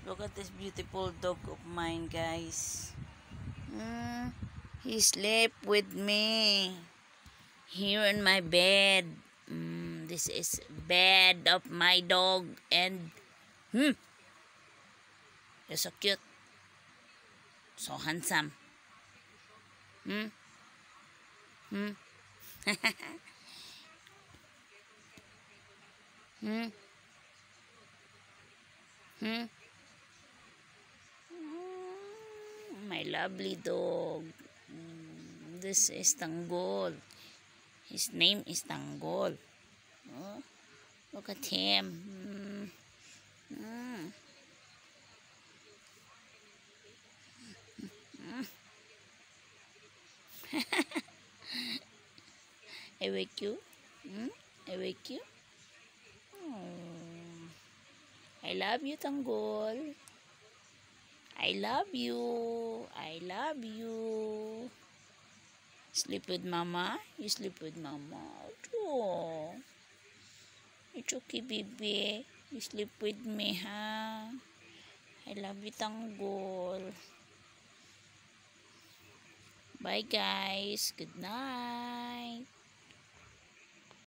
Look at this beautiful dog of mine, guys. He slept with me here in my bed. This is bed of my dog, and you're so cute, so handsome. Hmm. Hmm. Hmm. Hmm. My lovely dog. This is Tanggol. His name is Tanggol. Oh, look at him. I wake you. I wake you. Oh, I love you, Tanggol. I love you. I love you. Sleep with mama. You sleep with mama. Oh, it's okay, baby. You sleep with me, huh? I love you, Tanggol. Bye, guys. Good night.